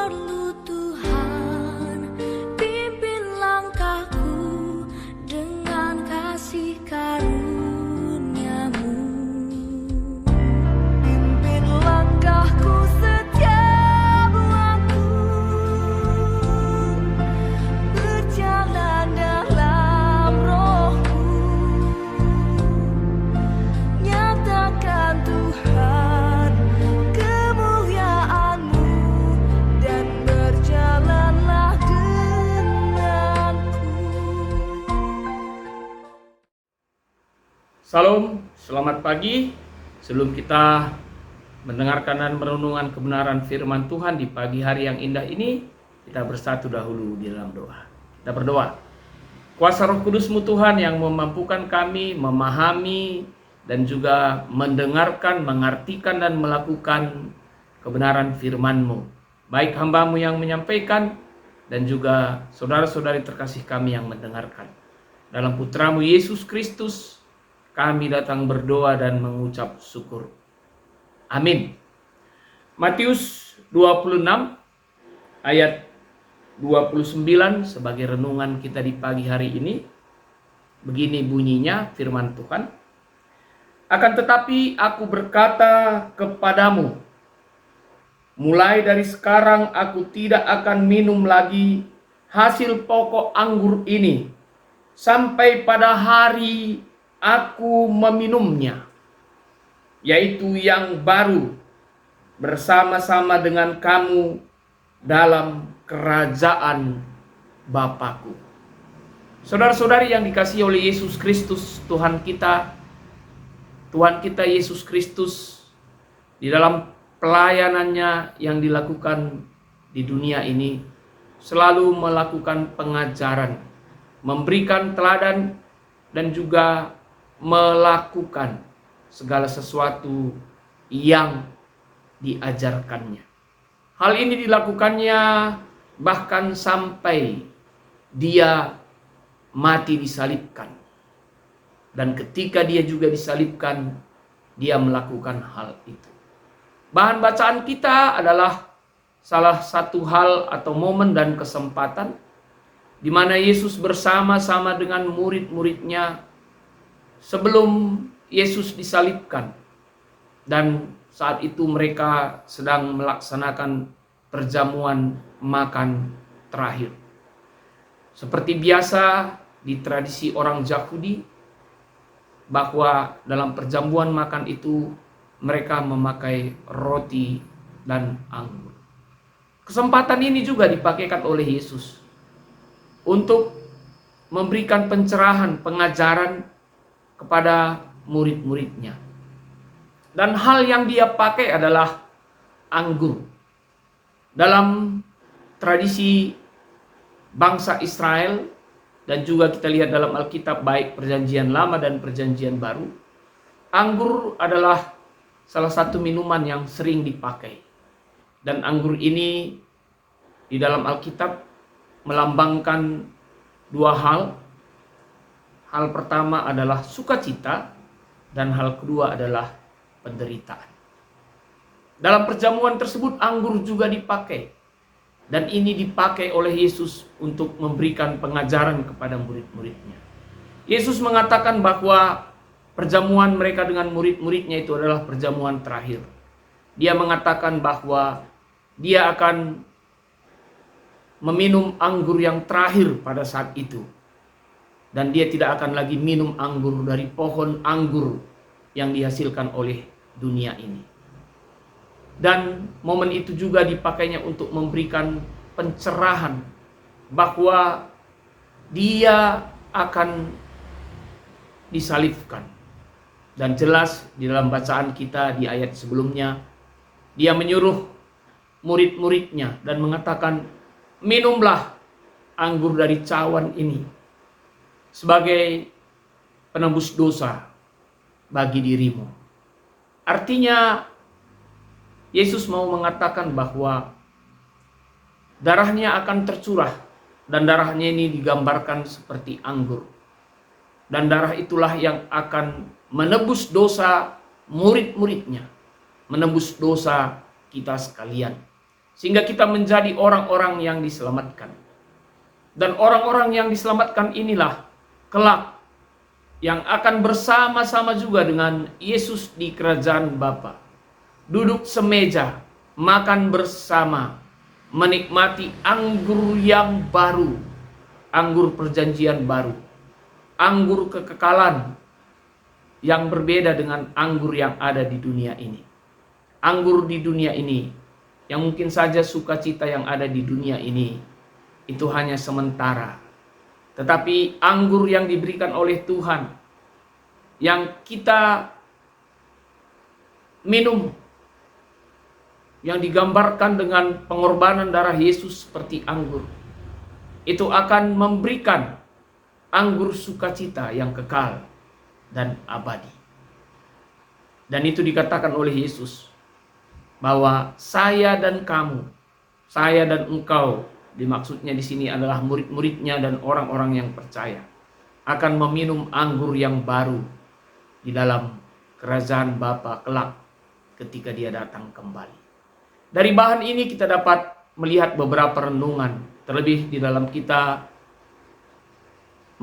perlu Tuhan, pimpin langkahku dengan kasih karunia-Mu. Pimpin langkahku setiap waktu, berjalan dalam Roh-Mu. Nyatakan Tuhan kemuliaan-Mu dan berjalanlah denganku. Salam, selamat pagi. Sebelum kita mendengarkan dan merenungkan kebenaran firman Tuhan di pagi hari yang indah ini, kita bersatu dahulu di dalam doa. Kita berdoa. Kuasa Roh Kudus-Mu Tuhan yang memampukan kami memahami dan juga mendengarkan, mengartikan dan melakukan kebenaran firman-Mu. Baik hamba-Mu yang menyampaikan dan juga saudara-saudari terkasih kami yang mendengarkan. Dalam Putra-Mu Yesus Kristus, kami datang berdoa dan mengucap syukur. Amin. Matius 26 ayat 29 sebagai renungan kita di pagi hari ini. Begini bunyinya firman Tuhan. Akan tetapi aku berkata kepadamu, mulai dari sekarang aku tidak akan minum lagi hasil pokok anggur ini sampai pada hari aku meminumnya, yaitu yang baru bersama-sama dengan kamu dalam kerajaan Bapakku. Saudara-saudari yang dikasihi oleh Yesus Kristus, Tuhan kita Yesus Kristus di dalam pelayanannya yang dilakukan di dunia ini selalu melakukan pengajaran, memberikan teladan dan juga melakukan segala sesuatu yang diajarkannya. Hal ini dilakukannya bahkan sampai dia mati disalibkan. Dan ketika dia juga disalibkan, dia melakukan hal itu. Bahan bacaan kita adalah salah satu hal atau momen dan kesempatan di mana Yesus bersama-sama dengan murid-muridnya sebelum Yesus disalibkan. Dan saat itu mereka sedang melaksanakan perjamuan makan terakhir. Seperti biasa di tradisi orang Yahudi, bahwa dalam perjamuan makan itu mereka memakai roti dan anggur. Kesempatan ini juga dipakaikan oleh Yesus untuk memberikan pencerahan, pengajaran kepada murid-muridnya. Dan hal yang dia pakai adalah anggur. Dalam tradisi bangsa Israel dan juga kita lihat dalam Alkitab baik Perjanjian Lama dan Perjanjian Baru, anggur adalah salah satu minuman yang sering dipakai. Dan anggur ini di dalam Alkitab melambangkan dua hal. Hal pertama adalah sukacita dan hal kedua adalah penderitaan. Dalam perjamuan tersebut anggur juga dipakai. Dan ini dipakai oleh Yesus untuk memberikan pengajaran kepada murid-muridnya. Yesus mengatakan bahwa perjamuan mereka dengan murid-muridnya itu adalah perjamuan terakhir. Dia mengatakan bahwa dia akan meminum anggur yang terakhir pada saat itu. Dan dia tidak akan lagi minum anggur dari pohon anggur yang dihasilkan oleh dunia ini. Dan momen itu juga dipakainya untuk memberikan pencerahan bahwa dia akan disalibkan. Dan jelas di dalam bacaan kita di ayat sebelumnya, dia menyuruh murid-muridnya dan mengatakan, minumlah anggur dari cawan ini sebagai penebus dosa bagi dirimu. Artinya Yesus mau mengatakan bahwa darahnya akan tercurah, dan darahnya ini digambarkan seperti anggur. Dan darah itulah yang akan menebus dosa murid-muridnya, menebus dosa kita sekalian. sehingga kita menjadi orang-orang yang diselamatkan. Dan orang-orang yang diselamatkan inilah kelak yang akan bersama-sama juga dengan Yesus di kerajaan Bapa. Duduk semeja, makan bersama, menikmati anggur yang baru, anggur perjanjian baru, anggur kekekalan yang berbeda dengan anggur yang ada di dunia ini. Anggur di dunia ini, yang mungkin saja sukacita yang ada di dunia ini, itu hanya sementara. Tetapi anggur yang diberikan oleh Tuhan, yang kita minum, yang digambarkan dengan pengorbanan darah Yesus seperti anggur, itu akan memberikan anggur sukacita yang kekal dan abadi. Dan itu dikatakan oleh Yesus, bahwa saya dan kamu, saya dan engkau, dimaksudnya di sini adalah murid-muridnya dan orang-orang yang percaya, akan meminum anggur yang baru di dalam kerajaan Bapa kelak ketika Dia datang kembali. Dari bahan ini kita dapat melihat beberapa renungan, terlebih di dalam kita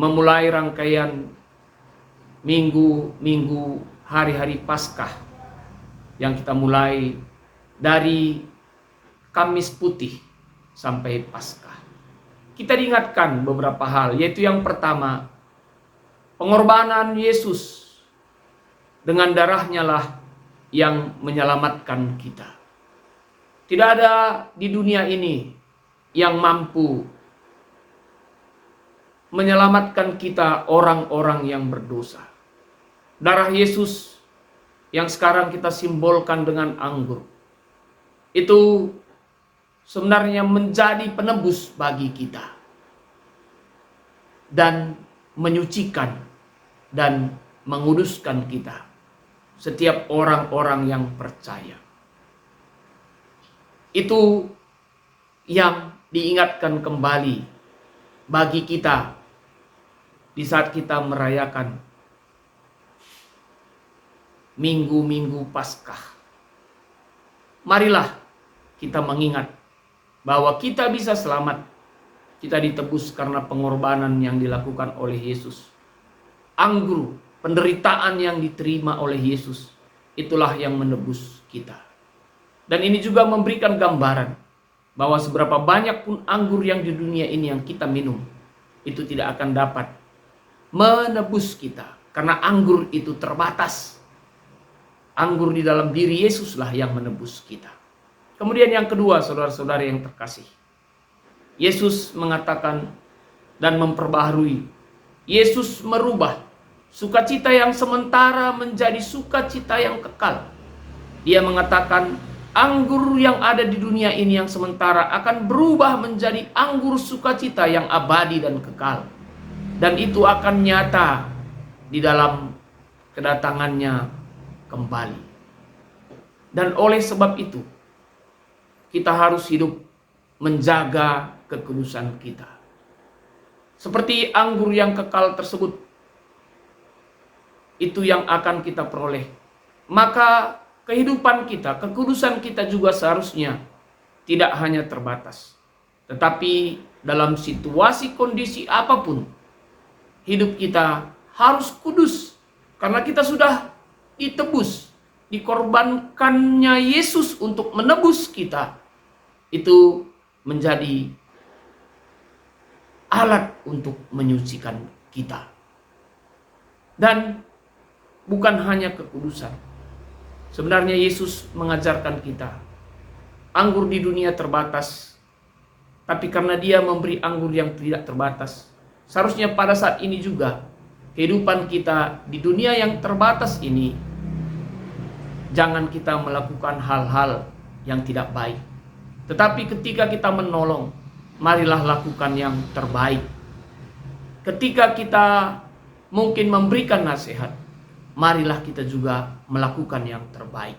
memulai rangkaian minggu-minggu hari-hari Paskah yang kita mulai dari Kamis Putih sampai Paskah. Kita diingatkan beberapa hal, yaitu yang pertama, pengorbanan Yesus dengan darahnya lah yang menyelamatkan kita. Tidak ada di dunia ini yang mampu menyelamatkan kita, orang-orang yang berdosa. Darah Yesus yang sekarang kita simbolkan dengan anggur, itu sebenarnya menjadi penebus bagi kita dan menyucikan dan menguduskan kita, setiap orang-orang yang percaya. Itu yang diingatkan kembali bagi kita di saat kita merayakan minggu-minggu Paskah. Marilah kita mengingat bahwa kita bisa selamat, kita ditebus karena pengorbanan yang dilakukan oleh Yesus. Anggur penderitaan yang diterima oleh Yesus, itulah yang menebus kita. Dan ini juga memberikan gambaran bahwa seberapa banyak pun anggur yang di dunia ini yang kita minum, itu tidak akan dapat menebus kita, karena anggur itu terbatas. Anggur di dalam diri Yesuslah yang menebus kita. Kemudian yang kedua, saudara-saudara yang terkasih, Yesus mengatakan dan memperbaharui. Yesus merubah sukacita yang sementara menjadi sukacita yang kekal. Dia mengatakan anggur yang ada di dunia ini yang sementara akan berubah menjadi anggur sukacita yang abadi dan kekal. Dan itu akan nyata di dalam kedatangannya kembali. Dan oleh sebab itu, kita harus hidup menjaga kekudusan kita. Seperti anggur yang kekal tersebut, itu yang akan kita peroleh. Maka kehidupan kita, kekudusan kita juga seharusnya tidak hanya terbatas, tetapi dalam situasi kondisi apapun, hidup kita harus kudus. Karena kita sudah ditebus, dikorbankannya Yesus untuk menebus kita. Itu menjadi alat untuk menyucikan kita. Dan bukan hanya kekudusan. Sebenarnya Yesus mengajarkan kita, anggur di dunia terbatas, tapi karena Dia memberi anggur yang tidak terbatas, seharusnya pada saat ini juga kehidupan kita di dunia yang terbatas ini, jangan kita melakukan hal-hal yang tidak baik. Tetapi ketika kita menolong, marilah lakukan yang terbaik. Ketika kita mungkin memberikan nasihat, marilah kita juga melakukan yang terbaik.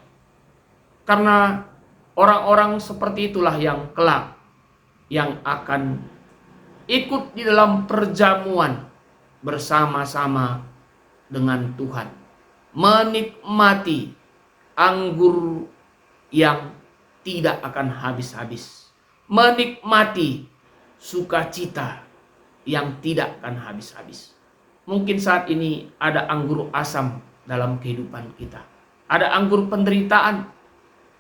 Karena orang-orang seperti itulah yang kelak yang akan ikut di dalam perjamuan bersama-sama dengan Tuhan, menikmati anggur yang tidak akan habis-habis. Menikmati sukacita yang tidak akan habis-habis. Mungkin saat ini ada anggur asam dalam kehidupan kita. Ada anggur penderitaan,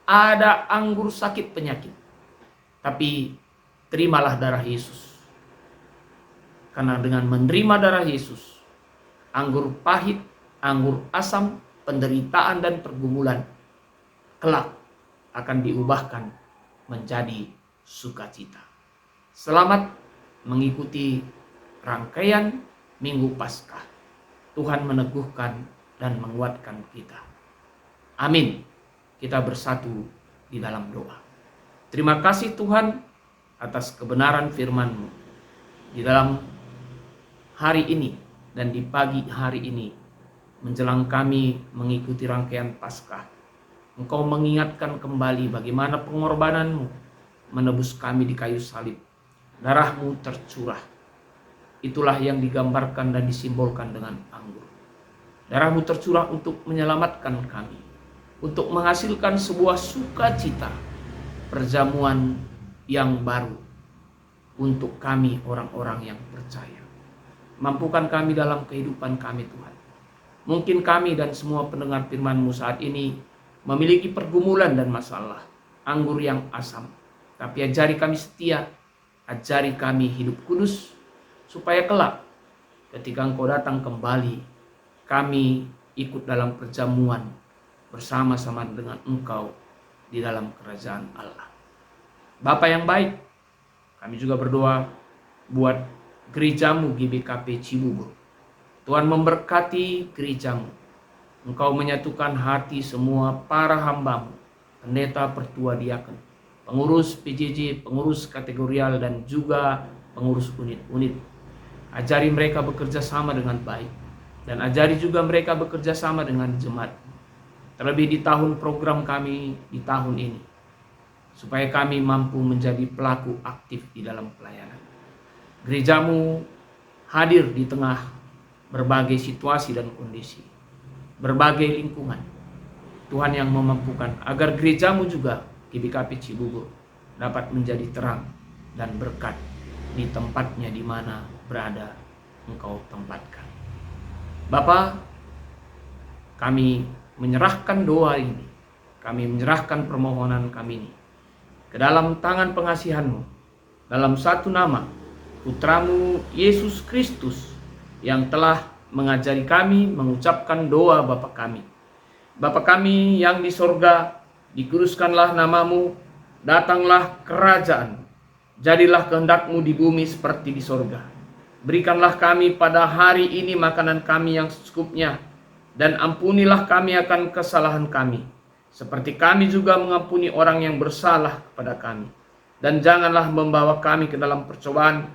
ada anggur sakit penyakit. Tapi terimalah darah Yesus. Karena dengan menerima darah Yesus, anggur pahit, anggur asam, penderitaan dan pergumulan kelak akan diubahkan menjadi sukacita. Selamat mengikuti rangkaian Minggu Paskah. Tuhan meneguhkan dan menguatkan kita. Amin. Kita bersatu di dalam doa. Terima kasih Tuhan atas kebenaran firman-Mu. Di dalam hari ini dan di pagi hari ini menjelang kami mengikuti rangkaian Paskah, Engkau mengingatkan kembali bagaimana pengorbanan-Mu menebus kami di kayu salib. Darah-Mu tercurah. Itulah yang digambarkan dan disimbolkan dengan anggur. Darah-Mu tercurah untuk menyelamatkan kami, untuk menghasilkan sebuah sukacita, perjamuan yang baru untuk kami orang-orang yang percaya. Mampukan kami dalam kehidupan kami Tuhan. Mungkin kami dan semua pendengar firman-Mu saat ini memiliki pergumulan dan masalah, anggur yang asam. Tapi ajari kami setia, ajari kami hidup kudus, supaya kelak ketika Engkau datang kembali, kami ikut dalam perjamuan bersama-sama dengan Engkau di dalam kerajaan Allah. Bapa yang baik, kami juga berdoa buat gereja-Mu GBKP Cibubur. Tuhan memberkati gereja-Mu. Engkau menyatukan hati semua para hamba-Mu, pendeta, pertua, diaken, pengurus PJJ, pengurus kategorial, dan juga pengurus unit-unit. Ajari mereka bekerja sama dengan baik. Dan ajari juga mereka bekerja sama dengan jemaat. Terlebih di tahun program kami di tahun ini. Supaya kami mampu menjadi pelaku aktif di dalam pelayanan. Gereja-Mu hadir di tengah berbagai situasi dan kondisi. Berbagai lingkungan. Tuhan yang memampukan agar gereja-Mu juga GBKP Cibubur dapat menjadi terang dan berkat di tempatnya di mana berada Engkau tempatkan. Bapa, kami menyerahkan doa ini, kami menyerahkan permohonan kami ini ke dalam tangan pengasihan-Mu, dalam satu nama Putra-Mu Yesus Kristus yang telah mengajari kami mengucapkan doa Bapa kami. Bapa kami yang di sorga, dikuduskanlah nama-Mu, datanglah kerajaan, jadilah kehendak-Mu di bumi seperti di sorga. Berikanlah kami pada hari ini makanan kami yang secukupnya, dan ampunilah kami akan kesalahan kami, seperti kami juga mengampuni orang yang bersalah kepada kami. Dan janganlah membawa kami ke dalam percobaan,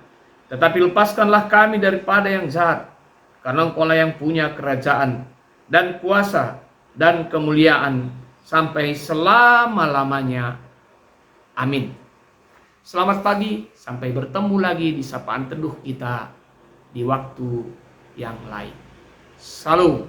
tetapi lepaskanlah kami daripada yang jahat, karena Engkau-lah yang punya kerajaan, dan kuasa, dan kemuliaan, sampai selama-lamanya. Amin. Selamat pagi, sampai bertemu lagi di sapaan teduh kita di waktu yang lain. Salam.